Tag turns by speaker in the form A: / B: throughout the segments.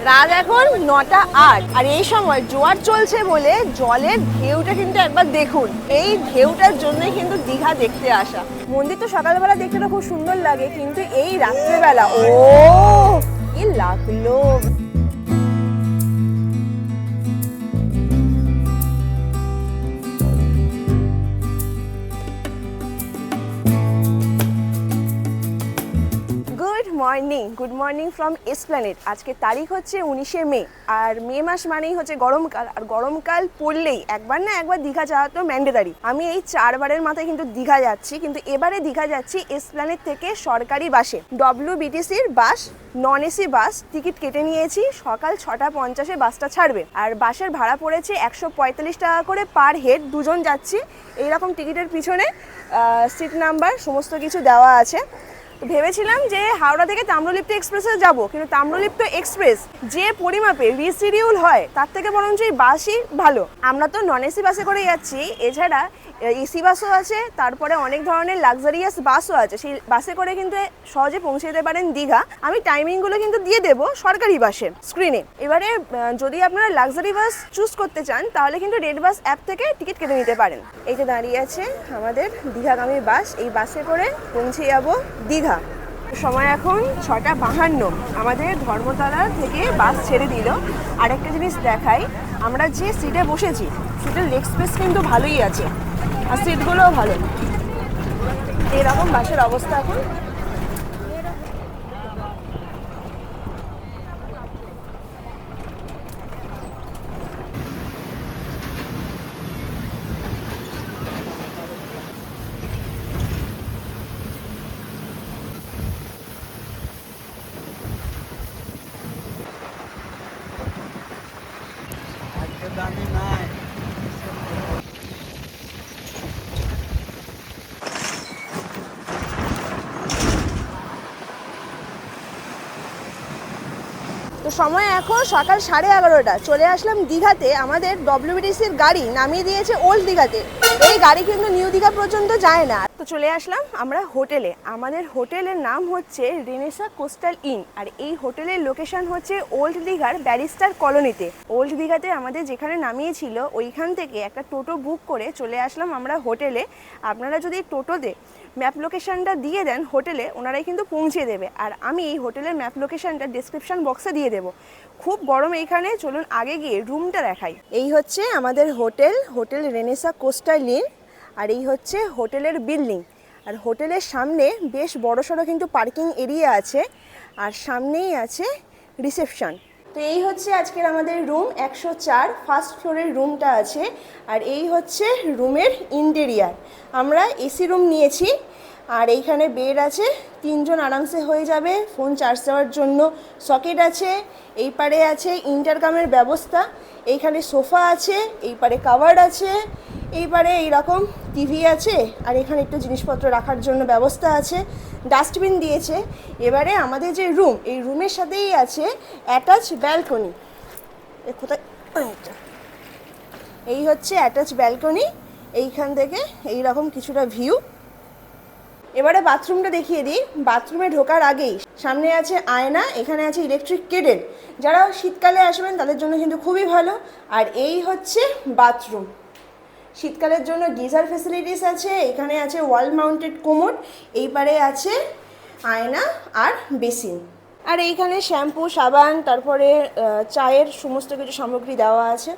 A: রাত এখন 9:08 আর এই সময় জোয়ার চলছে বলে জলের ঢেউটা কিন্তু একবার দেখুন। এই ঢেউটার জন্যই কিন্তু দীঘা দেখতে আসা। মন্দির তো সকালবেলা দেখতে তো খুব সুন্দর লাগে, কিন্তু এই রাত্রেবেলা কি লাগলো। Good morning from Esplanade. আজকে তারিখ হচ্ছে 19শে মে, আর মে মাস মানেই হচ্ছে গরমকাল, আর গরমকাল পড়লেই একবার না একবার দীঘা যাওয়া তো ম্যান্ডেটারি। আমি এই 4বারের মাথায় কিন্তু দীঘা যাচ্ছি, কিন্তু এবারে দীঘা যাচ্ছি এসপ্ল্যানেড থেকে সরকারি বাসে। WBTCর বাস, নন এসি বাস। টিকিট কেটে নিয়েছি, সকাল 6:50-এ বাসটা ছাড়বে। আর বাসের ভাড়া পড়েছে 145 টাকা করে পার হেড, দুজন যাচ্ছি। এইরকম টিকিটের পিছনে সিট নাম্বার সমস্ত কিছু দেওয়া আছে। ভেবেছিলাম যে হাওড়া থেকে তাম্রলিপ্ত এক্সপ্রেসে যাব, কিন্তু তাম্রলিপ্ত এক্সপ্রেস যে পরিমাপে রিশিডিউল হয় তার থেকে বরঞ্চ এই বাসই ভালো। আমরা তো নন এসি বাসে করে যাচ্ছি, এছাড়া এসি বাসও আছে, তারপরে অনেক ধরনের লাক্সারিয়াস বাসও আছে। সেই বাসে করে কিন্তু সহজে পৌঁছে যেতে পারেন দীঘা। আমি টাইমিংগুলো কিন্তু দিয়ে দেবো সরকারি বাসের স্ক্রিনে। এবারে যদি আপনারা লাক্সারি বাস চুজ করতে চান তাহলে কিন্তু রেড বাস অ্যাপ থেকে টিকিট কেটে নিতে পারেন। এই যে দাঁড়িয়ে আছে আমাদের দীঘাগামী বাস, এই বাসে করে পৌঁছে যাবো দীঘা। সময় এখন 6:52। আমাদের ধর্মতলা থেকে বাস ছেড়ে দিল। আরেকটা জিনিস দেখাই, আমরা যে সিটে বসেছি সিটের লেগ স্পেস কিন্তু ভালোই আছে, আর সিটগুলোও ভালো। এরকম বাসের অবস্থা এখন। তো সময় এখন সকাল 11:30। চলে আসলাম দীঘাতে। আমাদের WBTCর গাড়ি নামিয়ে দিয়েছে ওল্ড দীঘাতে। এই গাড়ি কিন্তু নিউ দীঘা পর্যন্ত যায় না। তো চলে আসলাম আমরা হোটেলে। আমাদের হোটেলের নাম হচ্ছে রেনেসা কোস্টাল ইন, আর এই হোটেলের লোকেশন হচ্ছে ওল্ড দীঘার ব্যারিস্টার কলোনিতে। ওল্ড দীঘাতে আমাদের যেখানে নামিয়েছিল ওইখান থেকে একটা টোটো বুক করে চলে আসলাম আমরা হোটেলে। আপনারা যদি টোটোতে ম্যাপ লোকেশনটা দিয়ে দেন হোটেলে, ওনারাই কিন্তু পৌঁছে দেবে। আর আমি এই হোটেলের ম্যাপ লোকেশনটা ডেসক্রিপশন বক্সে দিয়ে দেবো। খুব গরম এইখানে, চলুন আগে গিয়ে রুমটা দেখাই। এই হচ্ছে আমাদের হোটেল রেনেসা কোস্টাল ইন, আর এই হচ্ছে হোটেলের বিল্ডিং। আর হোটেলের সামনে বেশ বড়সড় কিন্তু পার্কিং এরিয়া আছে, আর সামনেই আছে রিসেপশন। তো এই হচ্ছে আজকের আমাদের রুম 104, ফার্স্ট ফ্লোরের রুমটা আছে। আর এই হচ্ছে রুমের ইন্টেরিয়ার। আমরা এসি রুম নিয়েছি, আর এইখানে বেড আছে, 3 জন আরামসে হয়ে যাবে। ফোন চার্জ দেওয়ার জন্য সকেট আছে, এই পারে আছে ইন্টারকামের ব্যবস্থা, এইখানে সোফা আছে, এই পারে কাভার্ড আছে, এই পারে এইরকম টিভি আছে, আর এখানে একটু জিনিসপত্র রাখার জন্য ব্যবস্থা আছে, ডাস্টবিন দিয়েছে। এবারে আমাদের যে রুম, এই রুমের সাথেই আছে অ্যাটাচ ব্যালকনি। কোথায়, এই হচ্ছে অ্যাটাচ ব্যালকনি। এইখান থেকে এইরকম কিছুটা ভিউ। এবারে বাথরুমটা দেখিয়ে দিই। বাথরুমে ঢোকার আগেই সামনে আছে আয়না, এখানে আছে ইলেকট্রিক কেটেল। যারা শীতকালে আসবেন তাদের জন্য কিন্তু খুবই ভালো। আর এই হচ্ছে বাথরুম। শীতকালের জন্য গিজার ফেসিলিটিস আছে, এখানে আছে ওয়াল মাউন্টেড কোমোড, এই পারে আছে আয়না আর বেসিন। আর এইখানে শ্যাম্পু, সাবান, তারপরে চায়ের সমস্ত কিছু সামগ্রী দেওয়া আছে।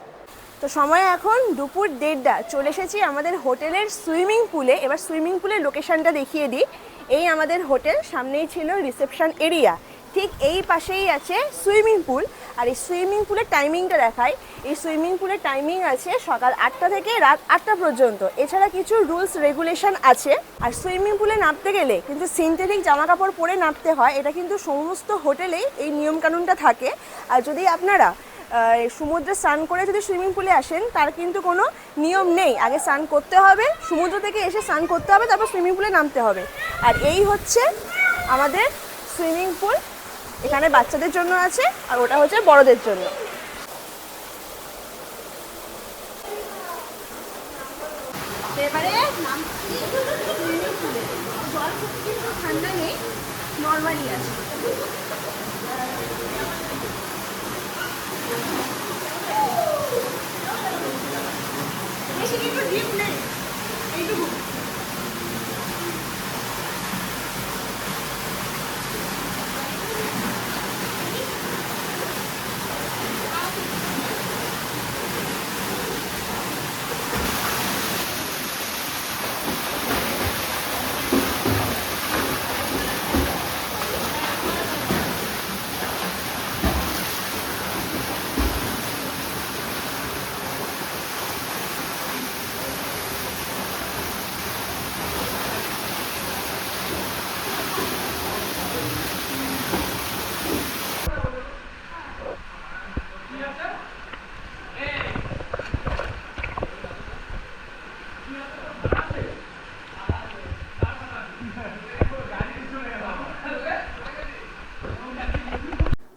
A: তো সময় এখন দুপুর 1:30। চলে এসেছি আমাদের হোটেলের সুইমিং পুলে। এবার সুইমিং পুলের লোকেশনটা দেখিয়ে দিই। এই আমাদের হোটেল, সামনেই ছিল রিসেপশন এরিয়া, ঠিক এই পাশেই আছে সুইমিং পুল। আর এই সুইমিং পুলের টাইমিংটা দেখায়। এই সুইমিং পুলের টাইমিং আছে সকাল 8টা থেকে রাত 8টা পর্যন্ত। এছাড়া কিছু রুলস রেগুলেশন আছে। আর সুইমিং পুলে নামতে গেলে কিন্তু সিনথেটিক জামা কাপড় পরে নামতে হয়, এটা কিন্তু সমস্ত হোটেলেই এই নিয়মকানুনটা থাকে। আর যদি আপনারা সমুদ্রে স্নান করে যদি সুইমিং পুলে আসেন তার কিন্তু কোনো নিয়ম নেই, আগে স্নান করতে হবে, সমুদ্র থেকে এসে স্নান করতে হবে, তারপর সুইমিং পুলে নামতে হবে। আর এই হচ্ছে আমাদের সুইমিং পুল। এখানে বাচ্চাদের জন্য আছে, আর ওটা হচ্ছে বড়দের জন্য। এবারে সুইমিং পুলে জল খুব কিন্তু ঠান্ডা নেই, নর্মালি আছে।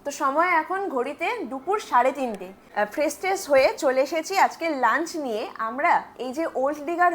A: তো সময় এখন ঘড়িতে দুপুর 3:30। ফ্রেশ ট্রেশ হয়ে চলে এসেছি আজকে লাঞ্চ নিয়ে। আমরা এই যে ওল্ড দীঘার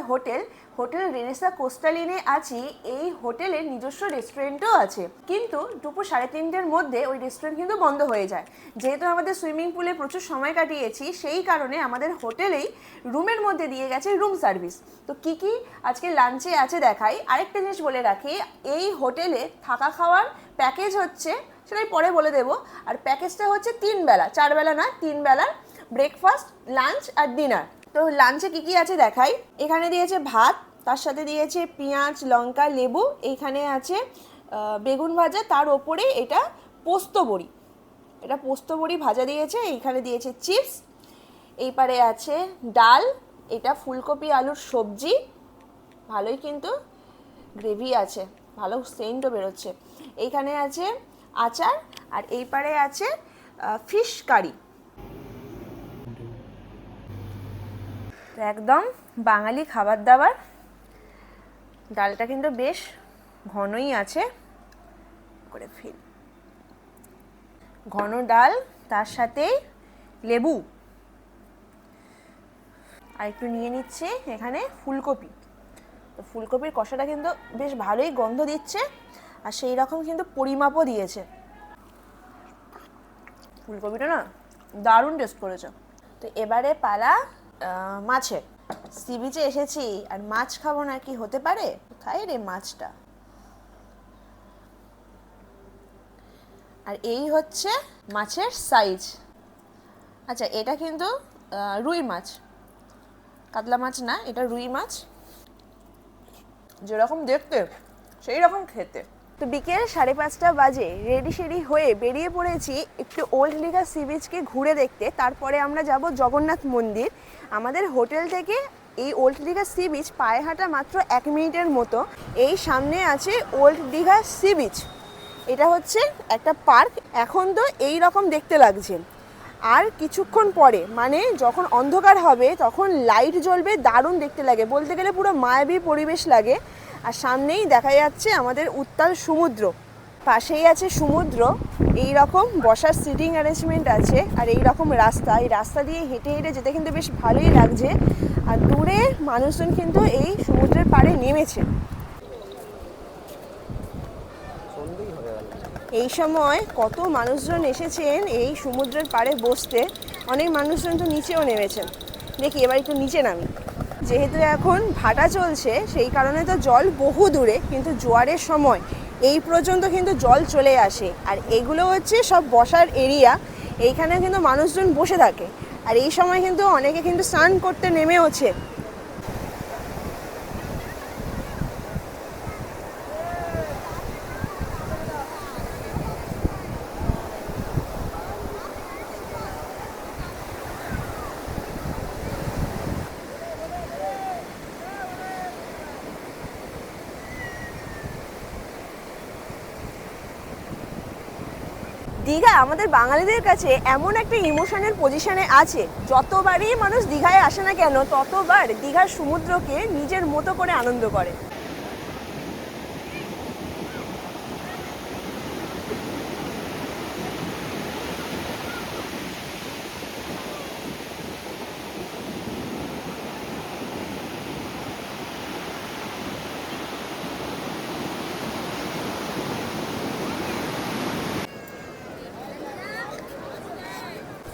A: হোটেল রেনেসা কোস্টালিনে আছি, এই হোটেলের নিজস্ব রেস্টুরেন্টও আছে, কিন্তু দুপুর 3:30-র মধ্যে ওই রেস্টুরেন্ট কিন্তু বন্ধ হয়ে যায়। যেহেতু আমাদের সুইমিং পুলে প্রচুর সময় কাটিয়েছি, সেই কারণে আমাদের হোটেলেই রুমের মধ্যে দিয়ে গেছে রুম সার্ভিস। তো কি কি আজকে লাঞ্চে আছে দেখাই। আরেকটা জিনিস বলে রাখি, এই হোটেলে থাকা খাওয়ার প্যাকেজ হচ্ছে, সেটাই পরে বলে দেবো। আর প্যাকেজটা হচ্ছে 3 বেলা, 4 বেলা না, 3 বেলার ব্রেকফাস্ট, লাঞ্চ আর ডিনার। তো লাঞ্চে কি কি আছে দেখাই। এখানে দিয়েছে ভাত, তার সাথে দিয়েছে পেঁয়াজ, লঙ্কা, লেবু, এইখানে আছে বেগুন ভাজা, তার ওপরে এটা পোস্ত বড়ি, এটা পোস্ত বড়ি ভাজা দিয়েছে। এইখানে দিয়েছে চিপস, এই পারে আছে ডাল, এটা ফুলকপি আলুর সবজি, ভালোই কিন্তু গ্রেভি আছে, ভালো সেন্টও বেরোচ্ছে। এইখানে আছে আচার, আর এই পারে আছে ফিশ কারি। একদম বাঙালি খাবার দাবার। ডালটা কিন্তু বেশ ঘনই আছে, করে ফেল ঘন ডাল, তার সাথে লেবু, আর একটু নিয়ে নিচ্ছে এখানে ফুলকপি। তো ফুলকপির কষাটা কিন্তু বেশ ভালোই গন্ধ দিচ্ছে, আর সেই রকম কিন্তু পরিমাপও দিয়েছে। ফুলকপিটা না দারুণ টেস্ট করেছে। তো এবারে পালা মাছের। সি বিচে এসেছি আর মাছ খাবো না, কি হতে পারে? খাই রে মাছটা। আর এই হচ্ছে মাছের সাইজ। আচ্ছা, এটা কিন্তু রুই মাছ, কাতলা মাছ না, এটা রুই মাছ। যেরকম দেখতে সেই রকম খেতে। তো বিকেল 5:30 বাজে রেডি শেডি হয়ে বেরিয়ে পড়েছি একটু ওল্ড দীঘা সি বিচকে ঘুরে দেখতে। তারপরে আমরা যাব জগন্নাথ মন্দির। আমাদের হোটেল থেকে এই ওল্ড দীঘা সি বিচ পায়ে হাঁটা মাত্র 1 মিনিটের মতো। এই সামনে আছে ওল্ড দীঘা সি বিচ, এটা হচ্ছে একটা পার্ক। এখন তো এই রকম দেখতে লাগছে, আর কিছুক্ষণ পরে মানে যখন অন্ধকার হবে তখন লাইট জ্বলবে, দারুণ দেখতে লাগে, বলতে গেলে পুরো মায়াবী পরিবেশ লাগে। আর সামনেই দেখা যাচ্ছে আমাদের উত্তাল সমুদ্র, পাশেই আছে সমুদ্র। এই রকম বসার সিটিং অ্যারেঞ্জমেন্ট আছে, আর এই রকম রাস্তা, এই রাস্তা দিয়ে হেঁটে হেঁটে যেতে কিন্তু বেশ ভালোই লাগছে। আর দূরে মানুষজন কিন্তু এই সমুদ্রের পাড়ে নেমেছে। এই সময় কত মানুষজন এসেছেন এই সমুদ্রের পাড়ে বসতে, অনেক মানুষজন তো নিচেও নেমেছেন। দেখি এবার একটু নিচে নামি। যেহেতু এখন ভাটা চলছে সেই কারণে তো জল বহু দূরে, কিন্তু জোয়ারের সময় এই পর্যন্ত কিন্তু জল চলে আসে। আর এগুলো হচ্ছে সব বসার এরিয়া, এইখানে কিন্তু মানুষজন বসে থাকে। আর এই সময় কিন্তু অনেকে কিন্তু স্নান করতে নেমেওছে। দীঘা আমাদের বাঙালিদের কাছে এমন একটা ইমোশনের পজিশনে আছে, যতবারই মানুষ দীঘায় আসে না কেন ততবার দীঘার সমুদ্রকে নিজের মতো করে আনন্দ করে।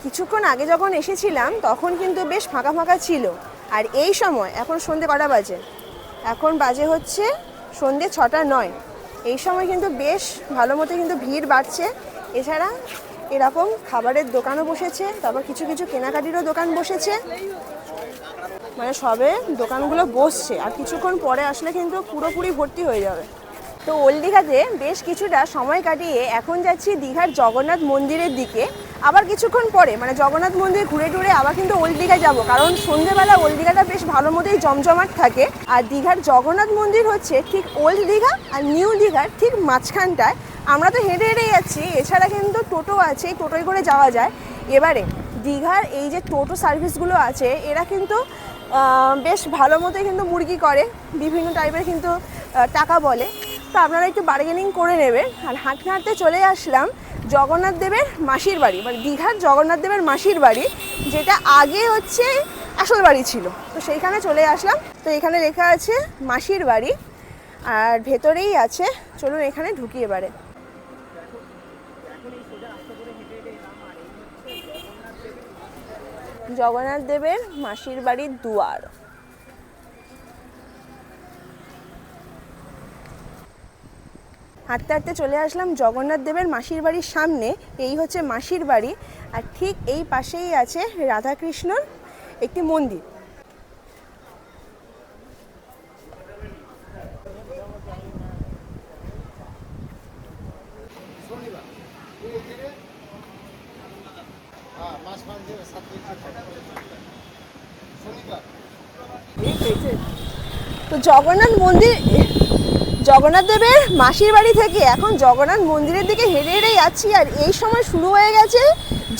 A: কিছুক্ষণ আগে যখন এসেছিলাম তখন কিন্তু বেশ ফাঁকা ফাঁকা ছিল, আর এই সময় এখন সন্ধে কটা বাজে, এখন বাজে হচ্ছে সন্ধে 6:09। এই সময় কিন্তু বেশ ভালো মতো কিন্তু ভিড় বাড়ছে। এছাড়া এরকম খাবারের দোকানও বসেছে, তারপর কিছু কিছু কেনাকাটিরও দোকান বসেছে, মানে সবে দোকানগুলো বসছে। আর কিছুক্ষণ পরে আসলে কিন্তু পুরোপুরি ভর্তি হয়ে যাবে। তো ওল্ড দীঘাতে বেশ কিছুটা সময় কাটিয়ে এখন যাচ্ছি দীঘার জগন্নাথ মন্দিরের দিকে। আবার কিছুক্ষণ পরে মানে জগন্নাথ মন্দির ঘুরে টুরে আবার কিন্তু ওল্ড দীঘায় যাবো, কারণ সন্ধ্যেবেলা ওল্ড দীঘাটা বেশ ভালো মতোই জমজমাট থাকে। আর দীঘার জগন্নাথ মন্দির হচ্ছে ঠিক ওল্ড দীঘা আর নিউ দীঘার ঠিক মাঝখানটায়। আমরা তো হেঁটে হেঁটেই যাচ্ছি, এছাড়া কিন্তু টোটো আছে, এই টোটোয় করে যাওয়া যায়। এবারে দীঘার এই যে টোটো সার্ভিসগুলো আছে এরা কিন্তু বেশ ভালো মতোই কিন্তু মুরগি করে, বিভিন্ন টাইপের কিন্তু টাকা বলে। তো আপনারা একটু বার্গেনিং করে নেবেন। আর হাঁটতে হাঁটতে চলে আসলাম জগন্নাথ দেবের মাসির বাড়ি, মানে দীঘার জগন্নাথ দেবের মাসির বাড়ি, যেটা আগে হচ্ছে আসল বাড়ি ছিল। তো সেইখানে চলে আসলাম। তো এখানে লেখা আছে মাসির বাড়ি, আর ভেতরেই আছে। চলুন এখানে ঢুকি এবারে। জগন্নাথ দেবের মাসির বাড়ির দুয়ার। হাঁটতে হাঁটতে চলে আসলাম জগন্নাথ দেবের মাসির বাড়ির সামনে। এই হচ্ছে মাসির বাড়ি, আর ঠিক এই পাশেই আছে রাধাকৃষ্ণর একটি মন্দির। তো জগন্নাথ দেবের মাসির বাড়ি থেকে এখন জগন্নাথ মন্দিরের দিকে হেঁটে হেঁটে যাচ্ছি। আর এই সময় শুরু হয়ে গেছে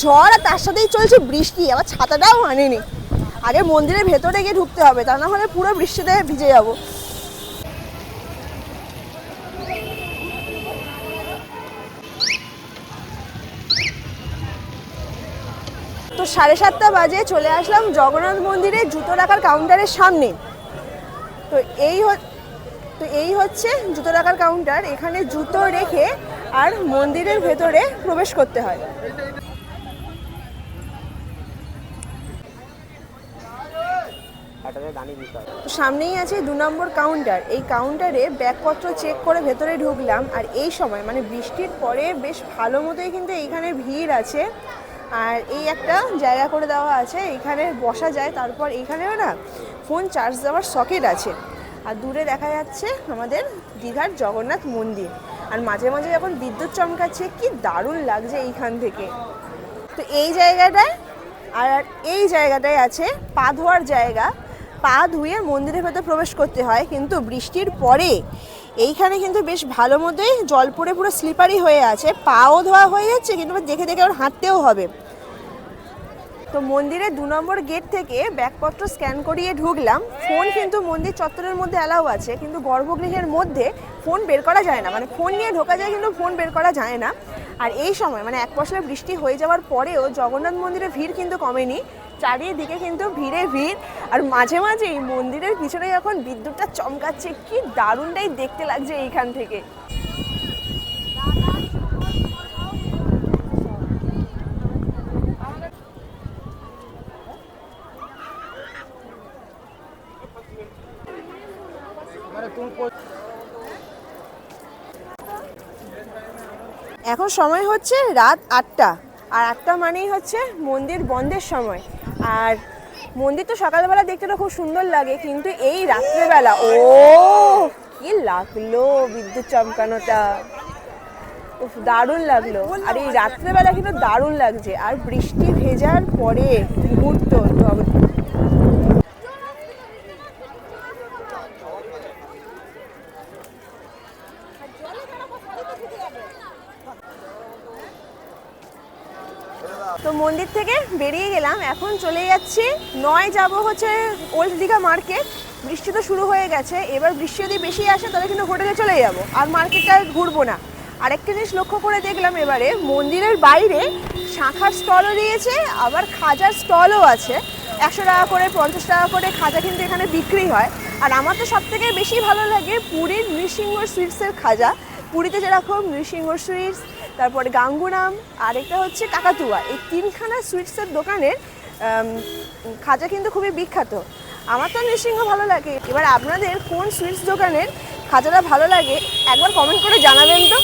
A: ঝড়, আর তার সাথেই চলছে বৃষ্টি। আবার ছাতাটাও আনেনি। আগে মন্দিরের ভেতরে গিয়ে ঢুকতে হবে, তা না হলে পুরো বৃষ্টিতে ভিজে যাব। তো 7:30 বাজে চলে আসলাম জগন্নাথ মন্দিরের জুতো রাখার কাউন্টারের সামনে। তো এই হচ্ছে জুতো রাখার কাউন্টার। এখানে জুতো রেখে আর মন্দিরের ভেতরে প্রবেশ করতে হয়। তো সামনেই আছে 2 নম্বর কাউন্টার। এই কাউন্টারে ব্যাগপত্র চেক করে ভেতরে ঢুকলাম। আর এই সময় মানে বৃষ্টির পরে বেশ ভালো মতোই কিন্তু এইখানে ভিড় আছে। আর এই একটা জায়গা করে দেওয়া আছে, এইখানে বসা যায়। তারপর এইখানেও না ফোন চার্জ দেওয়ার সকেট আছে। আর দূরে দেখা যাচ্ছে আমাদের দীঘার জগন্নাথ মন্দির। আর মাঝে মাঝে যখন বিদ্যুৎ চমকাচ্ছে কি দারুণ লাগছে এইখান থেকে। তো এই জায়গাটায় আর এই জায়গাটায় আছে পা ধোয়ার জায়গা। পা ধুয়ে মন্দিরের ভেতর প্রবেশ করতে হয়, কিন্তু বৃষ্টির পরে এইখানে কিন্তু বেশ ভালো মতোই জল পড়ে পুরো স্লিপারি হয়ে আছে। পাও ধোয়া হয়ে যাচ্ছে, কিন্তু দেখে দেখে ওর হাঁটতেও হবে। তো মন্দিরের 2 নম্বর গেট থেকে ব্যাগপত্র স্ক্যান করিয়ে ঢুকলাম। ফোন কিন্তু মন্দির চত্বরের মধ্যে অ্যালাউ আছে, কিন্তু গর্ভগৃহের মধ্যে ফোন বের করা যায় না। মানে ফোন নিয়ে ঢোকা যায়, কিন্তু ফোন বের করা যায় না। আর এই সময় মানে এক পশলা বৃষ্টি হয়ে যাওয়ার পরেও জগন্নাথ মন্দিরের ভিড় কিন্তু কমেনি। চারিদিকে কিন্তু ভিড়ে ভিড়। আর মাঝে মাঝে এই মন্দিরের পিছনে যখন বিদ্যুৎটা চমকাচ্ছে কি দারুণটাই দেখতে লাগছে এইখান থেকে। এখন সময় হচ্ছে রাত 8টা। আর 8টা মানেই হচ্ছে মন্দির বন্ধের সময়। আর মন্দির তো সকালবেলা দেখতে তো খুব সুন্দর লাগে, কিন্তু এই রাত্রেবেলা কি লাগলো বিদ্যুৎ চমকানোটা, দারুণ লাগলো। আর এই রাত্রেবেলা কিন্তু দারুণ লাগছে। আর বৃষ্টি ভেজার পরে মুহূর্ত তো মন্দির থেকে বেরিয়ে গেলাম। এখন চলে যাচ্ছি যাব হচ্ছে ওল্ড দীঘা মার্কেট। বৃষ্টি তো শুরু হয়ে গেছে, এবার বৃষ্টি যদি বেশি আসে তাহলে কিন্তু হোটেলে চলে যাব, আর মার্কেটটা ঘুরবো না। আরেকটা জিনিস লক্ষ্য করে দেখলাম, এবারে মন্দিরের বাইরে শাঁখার স্টলও দিয়েছে, আবার খাজার স্টলও আছে। 100 টাকা করে 50 টাকা করে খাজা কিন্তু এখানে বিক্রি হয়। আর আমার তো সব থেকে বেশি ভালো লাগে পুরীর নৃসিংহ সুইটসের খাজা। পুরীতে যেরকম নৃসিংহ সুইটস, তারপরে গাঙ্গুরাম, আরেকটা হচ্ছে কাকাতুয়া, এই 3খানা সুইটসের দোকানের খাজা কিন্তু খুবই বিখ্যাত। আমার তো নৃসিংহ ভালো লাগে। এবার আপনাদের কোন সুইটস দোকানের খাজাটা ভালো লাগে একবার কমেন্ট করে জানাবেন তো।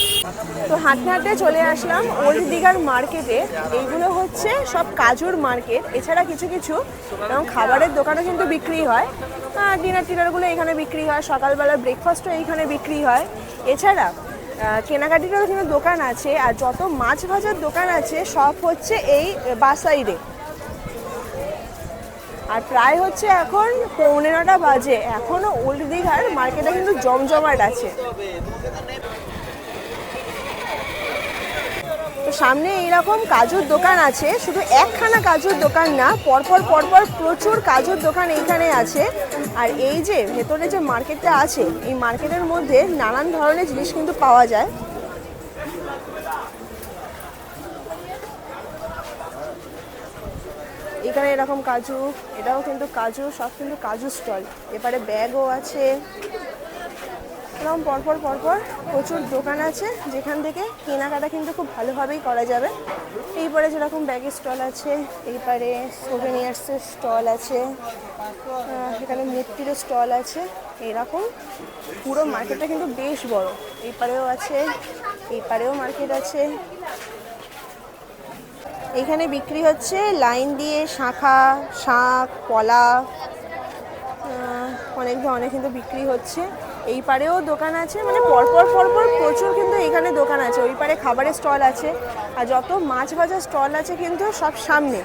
A: তো হাঁটতে হাঁটতে চলে আসলাম ওল্ড দীঘার মার্কেটে। এইগুলো হচ্ছে সব কাজুর মার্কেট। এছাড়া কিছু কিছু এবং খাবারের দোকানও কিন্তু বিক্রি হয়। ডিনার টিনারগুলো এখানে বিক্রি হয়, সকালবেলা ব্রেকফাস্টও এইখানে বিক্রি হয়। এছাড়া কেনাকাটিরও কিন্তু দোকান আছে। আর যত মাছ ভাজার দোকান আছে সব হচ্ছে এই বাস সাইডে। আর প্রায় হচ্ছে এখন 9:45 বাজে, এখনও ওল্ড দীঘার মার্কেটে কিন্তু জমজমাট আছে। তো সামনে এইরকম কাজুর দোকান আছে, শুধু একখানা কাজুর দোকান না, পরপর পরপর প্রচুর কাজুর দোকান এইখানে আছে। আর এই যে ভেতরে যে মার্কেটটা আছে, এই মার্কেটের মধ্যে নানান ধরনের জিনিস কিন্তু পাওয়া যায়। এখানে এরকম কাজু, এটাও কিন্তু কাজু, সব কিন্তু কাজু স্টল। এবারে ব্যাগও আছে। এরকম পরপর পরপর প্রচুর দোকান আছে যেখান থেকে কেনাকাটা কিন্তু খুব ভালোভাবেই করা যাবে। এইবারে যেরকম ব্যাগের স্টল আছে, এইবারে সোভেনিয়ার্সের স্টল আছে, এখানে মূর্তিরও স্টল আছে। এরকম পুরো মার্কেটটা কিন্তু বেশ বড়। এইপারেও আছে, এইপারেও মার্কেট আছে। এখানে বিক্রি হচ্ছে লাইন দিয়ে শাঁখা, শাঁখ, কলা, অনেক ধরনের কিন্তু বিক্রি হচ্ছে। এই পারেও দোকান আছে, মানে পরপর পরপর প্রচুর কিন্তু এখানে দোকান আছে। ওই পারে খাবারের স্টল আছে, আর যত মাছ ভাজার স্টল আছে কিন্তু সব সামনে।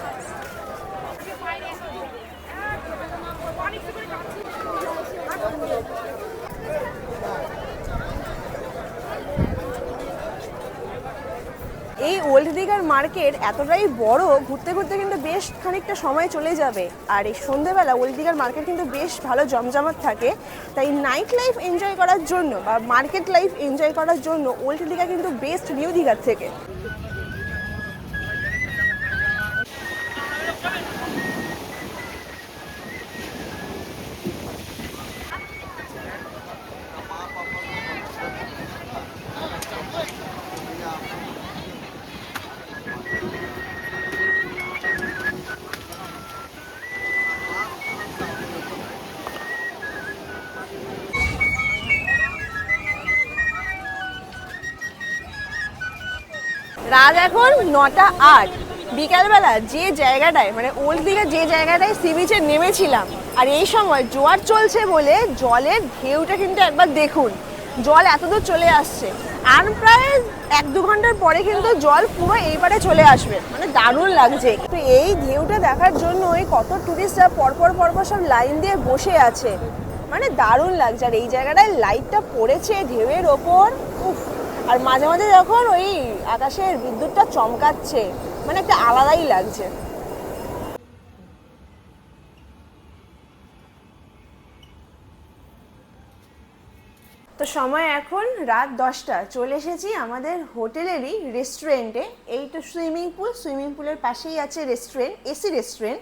A: এই ওল্ড দীঘার মার্কেট এতটাই বড়, ঘুরতে ঘুরতে কিন্তু বেশ খানিকটা সময় চলে যাবে। আর এই সন্ধ্যেবেলা ওল্ড দীঘার মার্কেট কিন্তু বেশ ভালো জমজমাট থাকে। তাই নাইট লাইফ এনজয় করার জন্য বা মার্কেট লাইফ এনজয় করার জন্য ওল্ড দীঘা কিন্তু বেস্ট নিউ দীঘার থেকে। রাত এখন 9:08। বিকালবেলা যে জায়গাটায় মানে ওল্ড দীঘার যে জায়গাটায় সি বিচে নেমেছিলাম, আর এই সময় জোয়ার চলছে বলে জলের ঢেউটা কিন্তু একবার দেখুন। জল এতদূর চলে আসছে, আর প্রায় 1-2 ঘন্টার পরে কিন্তু জল পুরো এইবারে চলে আসবে। মানে দারুণ লাগছে। তো এই ঢেউটা দেখার জন্য কত টুরিস্টরা পরপর পরপর সব লাইন দিয়ে বসে আছে। মানে দারুণ লাগছে। আর এই জায়গাটায় লাইটটা পড়েছে ঢেউয়ের ওপর, আর মাঝে মাঝে যখন ওই আকাশের বিদ্যুৎটা চমকাচ্ছে, মানে একটা আলাদাই লাগছে। তো সময় এখন রাত 10টা। চলে এসেছি আমাদের হোটেলেরই রেস্টুরেন্টে। এই তো সুইমিং পুলের পাশেই আছে রেস্টুরেন্ট, এসি রেস্টুরেন্ট।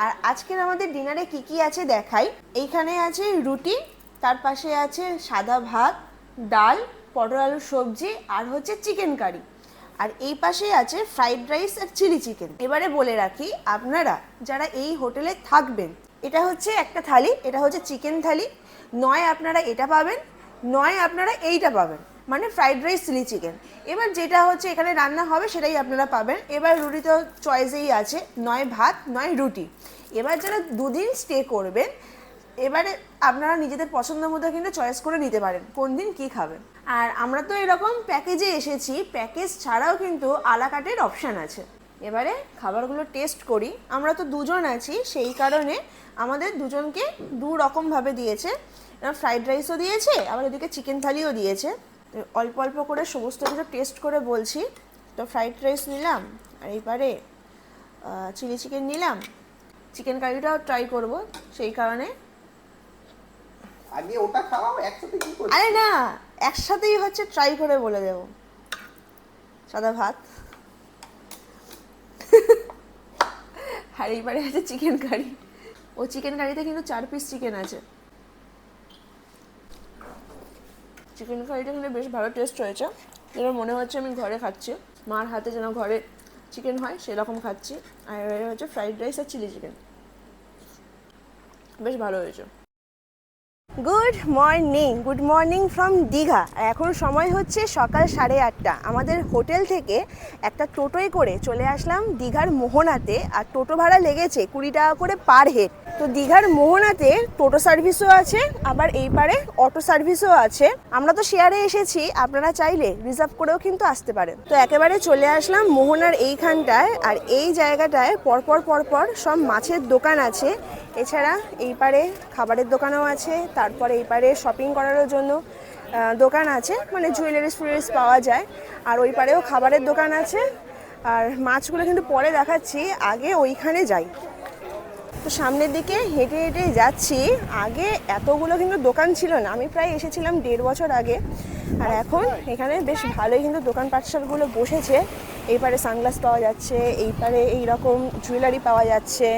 A: আর আজকের আমাদের ডিনারে কি কি আছে দেখাই। এইখানে আছে রুটি, তার পাশে আছে সাদা ভাত, ডাল, পটল আলুর সবজি, আর হচ্ছে চিকেন কারি। আর এই পাশেই আছে ফ্রাইড রাইস আর চিলি চিকেন। এবারে বলে রাখি, আপনারা যারা এই হোটেলে থাকবেন, এটা হচ্ছে একটা থালি, এটা হচ্ছে চিকেন থালি। নয় আপনারা এটা পাবেন, নয় আপনারা এইটা পাবেন, মানে ফ্রাইড রাইস চিলি চিকেন। এবার যেটা হচ্ছে এখানে রান্না হবে সেটাই আপনারা পাবেন। এবার রুটি তো চয়েসেই আছে, নয় ভাত নয় রুটি। এবার যারা 2 দিন স্টে করবেন, এবারে আপনারা নিজেদের পছন্দ মতো কিন্তু চয়েস করে নিতে পারেন কোন দিন কি খাবেন। আর আমরা তো এরকম প্যাকেজে এসেছি, প্যাকেজ ছাড়াও কিন্তু আলাকাটের অপশান আছে। এবারে খাবারগুলো টেস্ট করি। আমরা তো 2 জন আছি, সেই কারণে আমাদের দুজনকে 2 রকমভাবে দিয়েছে। ফ্রাইড রাইসও দিয়েছে, আবার এদিকে চিকেন থালিও দিয়েছে। অল্প অল্প করে সমস্ত কিছু টেস্ট করে বলছি। তো ফ্রাইড রাইস নিলাম, আর এইবারে চিলি চিকেন নিলাম। চিকেন কারিটাও ট্রাই করব, সেই কারণে।
B: আগে ওটা খাওয়াও, একসাথে কি করব?
A: আরে না, একসাথেই হচ্ছে ট্রাই করে বলে দেব। সাদা ভাত, আর এইবারে আছে চিকেন কারি। ও চিকেন কারিতে কিন্তু 4 পিস চিকেন আছে। চিকেন কারিটা কিন্তু বেশ ভালো টেস্ট হয়েছে। যেন মনে হচ্ছে আমি ঘরে খাচ্ছি, মার হাতে যেন ঘরে চিকেন হয় সেরকম খাচ্ছি। আর এবারে হচ্ছে ফ্রাইড রাইস আর চিলি চিকেন। বেশ ভালো হয়েছে। Good morning from Digha. এখন সময় হচ্ছে সকাল 8:30। আমাদের হোটেল থেকে একটা টোটোয় করে চলে আসলাম দীঘার মোহনাতে। আর টোটো ভাড়া লেগেছে 20 টাকা করে পার হেড। তো দীঘার মোহনাতে টোটো সার্ভিসও আছে, আবার এই পারে অটো সার্ভিসও আছে। আমরা তো শেয়ারে এসেছি, আপনারা চাইলে রিজার্ভ করেও কিন্তু আসতে পারেন। তো একেবারে চলে আসলাম মোহনার এইখানটায়। আর এই জায়গাটায় পরপর সব মাছের দোকান আছে। এছাড়া এই পারে খাবারের দোকানও আছে, তারপরে এই পারে শপিং করার জন্য দোকান আছে, মানে জুয়েলারিস ফুয়েলারিস পাওয়া যায়। আর ওই পারেও খাবারের দোকান আছে। আর মাছগুলো কিন্তু পরে দেখাচ্ছি, আগে ওইখানে যাই। তো সামনের দিকে হেঁটে হেঁটে যাচ্ছি। আগে এতগুলো কিন্তু দোকান ছিল না, আমি প্রায় এসেছিলাম 1.5 বছর আগে। আর এখন এখানে বেশ ভালোই কিন্তু দোকান পাটশালগুলো বসেছে। এই পারে সানগ্লাস পাওয়া যাচ্ছে, এই পারে এইরকম জুয়েলারি পাওয়া যাচ্ছে।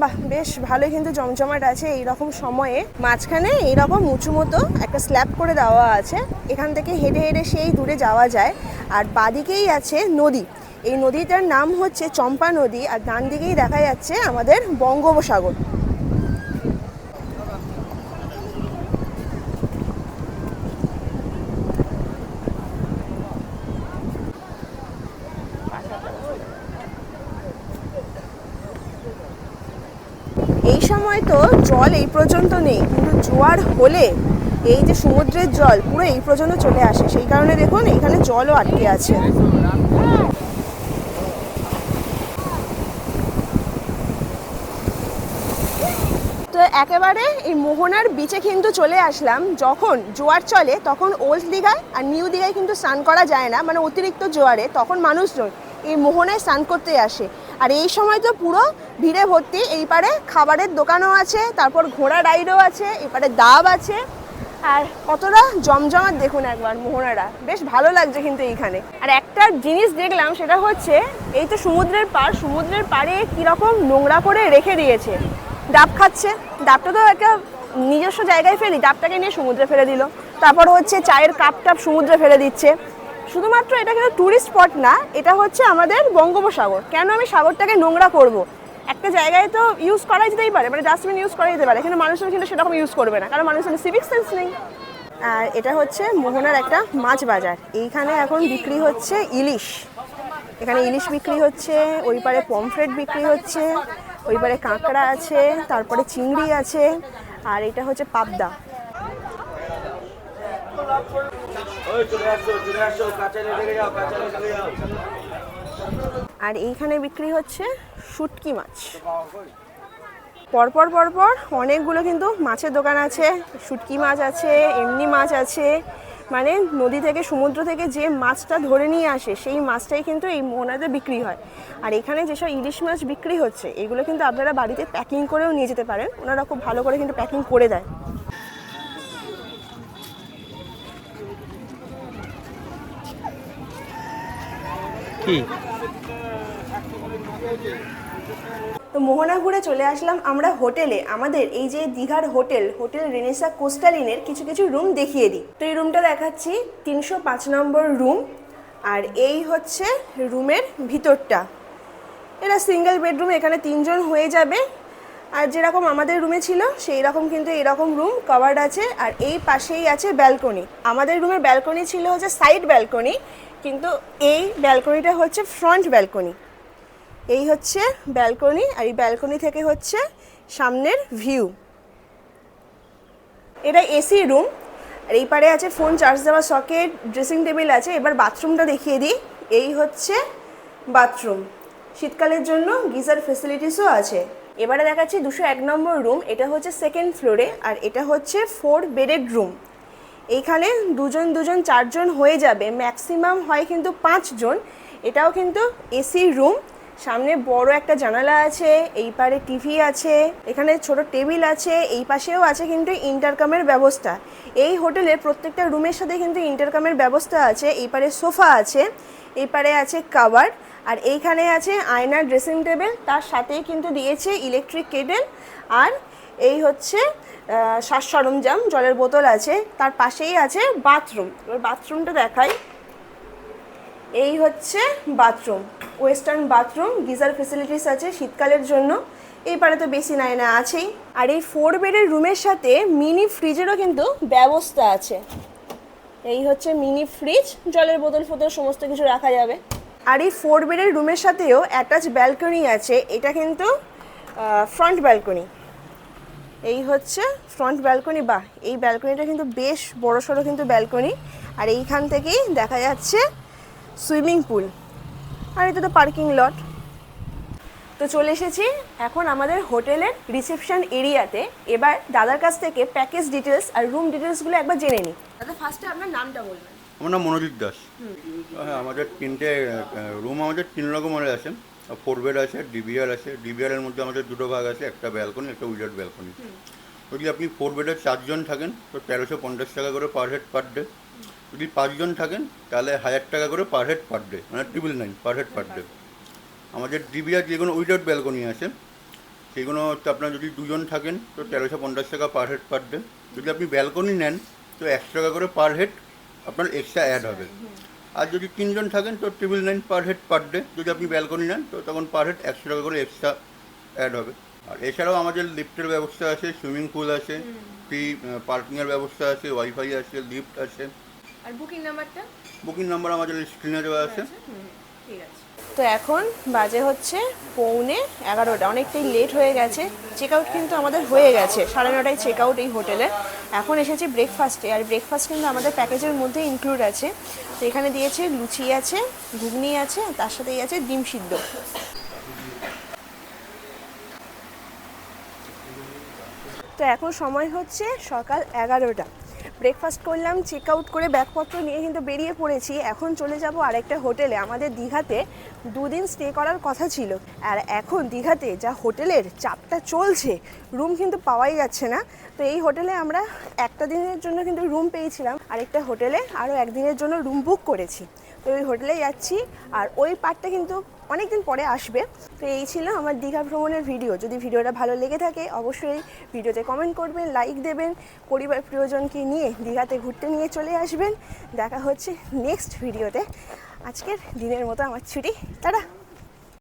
A: বাহ, বেশ ভালোই কিন্তু জমজমাট আছে এই রকম সময়ে। মাঝখানে এইরকম উঁচু মতো একটা স্ল্যাব করে দেওয়া আছে, এখান থেকে হেঁটে হেঁটে সেই দূরে যাওয়া যায়। আর বাদিকেই আছে নদী, এই নদীটার নাম হচ্ছে চম্পা নদী। আর ডান দিকেই দেখা যাচ্ছে আমাদের বঙ্গোপসাগর। এই সময় তো জল এই পর্যন্ত নেই, কিন্তু জোয়ার হলে এই যে সমুদ্রের জল পুরো এই পর্যন্ত চলে আসে। সেই কারণে দেখুন এখানে জলও আটকে আছে। তো একেবারে এই মোহনার বিচে কিন্তু চলে আসলাম। যখন জোয়ার চলে তখন ওল্ড দীঘায় আর নিউ দীঘায় কিন্তু স্নান করা যায় না, মানে অতিরিক্ত জোয়ারে তখন মানুষজন এই মোহনায় স্নান করতে আসে। আর এই সময় তো পুরো ভিড়ে ভর্তি। এই পারে খাবারের দোকানও আছে, তারপর ঘোড়া রাইডও আছে, এপারে দাব আছে। আর কতটা জমজমাট দেখুন একবার মোহনাটা, বেশ ভালো লাগছে কিন্তু এইখানে। আর একটা জিনিস দেখলাম, সেটা হচ্ছে এই তো সমুদ্রের পাড়ে কীরকম নোংরা করে রেখে দিয়েছে। ডাব খাচ্ছে, ডাবটা তো একটা নিজস্ব জায়গায় ফেলি, ডাবটাকে নিয়ে সমুদ্রে ফেলে দিল। তারপর হচ্ছে চায়ের কাপ টাপ সমুদ্রে ফেলে দিচ্ছে। শুধুমাত্র এটা কিন্তু ট্যুরিস্ট স্পট না, এটা হচ্ছে আমাদের বঙ্গোপসাগর। কেন আমি সাগরটাকে নোংরা করব? একটা জায়গায় তো ইউজ করা যেতেই পারে, মানে ডাস্টবিন ইউজ করা যেতে পারে, কিন্তু মানুষজন কিন্তু সেরকম ইউজ করবে না, কারণ মানুষের সিভিক সেন্স নেই। আর এটা হচ্ছে মোহনার একটা মাছ বাজার। এইখানে এখন বিক্রি হচ্ছে ইলিশ, এখানে ইলিশ বিক্রি হচ্ছে, ওই পারে পমফ্রেট বিক্রি হচ্ছে, ওই পারে কাঁকড়া আছে, তারপরে চিংড়ি আছে, আর এটা হচ্ছে পাবদা। আর এইখানে বিক্রি হচ্ছে শুটকি মাছ। পরপর অনেকগুলো কিন্তু মাছের দোকান আছে, শুটকি মাছ আছে, এমনি মাছ আছে। মানে নদী থেকে সমুদ্র থেকে যে মাছটা ধরে নিয়ে আসে সেই মাছটাই কিন্তু এই মোহনাতে বিক্রি হয়। আর এখানে যেসব ইলিশ মাছ বিক্রি হচ্ছে এগুলো কিন্তু আপনারা বাড়িতে প্যাকিং করেও নিয়ে যেতে পারেন, ওনারা খুব ভালো করে কিন্তু প্যাকিং করে দেয়। তো মোহনা ঘুরে চলে আসলাম আমরা হোটেলে। আমাদের এই যে দীঘার হোটেল রেনেসা কোস্টাল ইনের কিছু কিছু রুম দেখিয়ে দিই। তো এই রুমটা দেখাচ্ছি 305 নম্বর রুম। আর এই হচ্ছে রুমের ভিতরটা, এটা সিঙ্গেল বেডরুম, এখানে 3 জন হয়ে যাবে। আর যেরকম আমাদের রুমে ছিল সেই রকম কিন্তু এরকম রুম কভার্ড আছে। আর এই পাশেই আছে ব্যালকনি। আমাদের রুমের ব্যালকনি ছিল হচ্ছে সাইড ব্যালকনি, কিন্তু এই ব্যালকনিটা হচ্ছে ফ্রন্ট ব্যালকনি। এই হচ্ছে ব্যালকনি, আর এই ব্যালকনি থেকে হচ্ছে সামনের ভিউ। এটা এসি রুম। আর এই পারে আছে ফোন চার্জ দেওয়ার সকেট, ড্রেসিং টেবিল আছে। এবার বাথরুমটা দেখিয়ে দিই। এই হচ্ছে বাথরুম, শীতকালের জন্য গিজার ফেসিলিটিসও আছে। এবারে দেখাচ্ছি 201 নম্বর রুম। এটা হচ্ছে সেকেন্ড ফ্লোরে, আর এটা হচ্ছে 4 বেডেড রুম। এইখানে 2 জন 4 জন হয়ে যাবে, ম্যাক্সিমাম হয় কিন্তু 5 জন। এটাও কিন্তু এসি রুম, সামনে বড় একটা জানালা আছে, এই পারে টিভি আছে, এখানে ছোট টেবিল আছে, এই পাশেও আছে কিন্তু ইন্টারকমের ব্যবস্থা। এই হোটেলের প্রত্যেকটা রুমের সাথে কিন্তু ইন্টারকমের ব্যবস্থা আছে। এই পারে সোফা আছে, এই পারে আছে কাভার্ড, আর এইখানে আছে আয়নার ড্রেসিং টেবিল, তার সাথেই কিন্তু দিয়েছে ইলেকট্রিক কেটেল। আর এই হচ্ছে সাজ সরঞ্জাম, জলের বোতল আছে, তার পাশেই আছে বাথরুম। এবার বাথরুমটা দেখাই। এই হচ্ছে bathroom, western bathroom, geyser facilities আছে শীতকালের জন্য। এই পারে তো বেশি নাই না আছেই। আর এই 4 বেডের রুমের সাথে মিনি ফ্রিজেরও কিন্তু ব্যবস্থা আছে। এই হচ্ছে মিনি ফ্রিজ, জলের বোতল ফোতল সমস্ত কিছু রাখা যাবে। আর এই 4 বেডের রুমের সাথেও অ্যাটাচ ব্যালকনি আছে। এটা কিন্তু ফ্রন্ট ব্যালকনি। এই হচ্ছে ফ্রন্ট ব্যালকনি। বাহ, এই ব্যালকনিটা কিন্তু বেশ বড়সড় কিন্তু ব্যালকনি। আর এইখান থেকেই দেখা যাচ্ছে সুইমিং পুল। আর এটা তো পার্কিং লট। তো চলে এসেছি এখন আমাদের হোটেলের রিসেপশন এরিয়াতে। এবার দাদার কাছ থেকে প্যাকেজ ডিটেলস আর রুম ডিটেলসগুলো একবার জেনে নিই। দাদা ফার্স্টে আপনার নামটা বলবেন।
C: আমার নাম মনোজিৎ দাস। হ্যাঁ, আমাদের 3টে রুম, আমাদের 3 রকমের আছে। 4 বেড আছে, ডিবিআর আছে। ডিবিআরের মধ্যে আমাদের 2টো ভাগ আছে, একটা ব্যালকনি, একটা উইদাউট ব্যালকনি। যদি আপনি 4 বেডে 4 জন থাকেন তো 1350 টাকা করে পার হেড পার ডে। যদি 5 জন থাকেন তাহলে 1000 টাকা করে পার হেড পার ডে, মানে 999 পার হেড পার ডে। আমাদের ডিবিআর যেগুলো উইদাউট ব্যালকনি আছে সেগুলো হচ্ছে আপনার যদি 2 জন থাকেন তো 1350 টাকা পার হেড পার ডে। যদি আপনি ব্যালকনি নেন তো 100 টাকা করে পার হেড আপনার এক্সট্রা অ্যাড হবে। আর যদি 3 জন থাকেন তো 999 পার হেড পার ডে। যদি আপনি ব্যালকনি নেন তো তখন পার হেড 100 টাকা করে এক্সট্রা অ্যাড হবে। আর এছাড়াও আমাদের লিফটের ব্যবস্থা আছে, সুইমিং পুল আছে, ফ্রি পার্কিংয়ের ব্যবস্থা আছে, ওয়াইফাই আছে, লিফট আছে।
A: আর বুকিং নাম্বারটা?
C: বুকিং নাম্বার আমাদের স্ক্রিনে দেওয়া আছে।
A: ঠিক আছে। তো এখন বাজে হচ্ছে 11:15, অনেকটাই লেট হয়ে গেছে। চেক আউট কিন্তু আমাদের হয়ে গেছে, 9:30 চেক আউট এই হোটেলে। এখন এসেছি ব্রেকফাস্টে। আর ব্রেকফাস্ট কিন্তু আমাদের প্যাকেজের মধ্যে ইনক্লুড আছে। তো এখানে দিয়েছে লুচি আছে, ঘুগনি আছে, তার সাথেই আছে ডিম সিদ্ধ। তো এখন সময় হচ্ছে সকাল 11টা। ব্রেকফাস্ট করলাম, চেক আউট করে ব্যাগপত্র নিয়ে কিন্তু বেরিয়ে পড়েছি। এখন চলে যাব আরেকটা হোটেলে। আমাদের দীঘাতে 2 দিন স্টে করার কথা ছিল। আর এখন দীঘাতে যা হোটেলের চাপটা চলছে, রুম কিন্তু পাওয়াই যাচ্ছে না। তো এই হোটেলে আমরা একটা দিনের জন্য কিন্তু রুম পেয়েছিলাম, আরেকটা হোটেলে আরও একদিনের জন্য রুম বুক করেছি। তো ওই হোটেলে যাচ্ছি, আর ওই পার্টটা কিন্তু অনেক দিন পরে আসবে। তো এই ছিল আমার দীঘা ভ্রমণের ভিডিও। যদি ভিডিওটা ভালো লেগে থাকে অবশ্যই ভিডিওতে কমেন্ট করবেন, লাইক দেবেন, পরিবার প্রিয়জনকে নিয়ে দীঘাতে ঘুরতে নিয়ে চলে আসবেন। দেখা হচ্ছে নেক্সট ভিডিওতে। আজকের দিনের মতো আমার ছুটি, টাটা।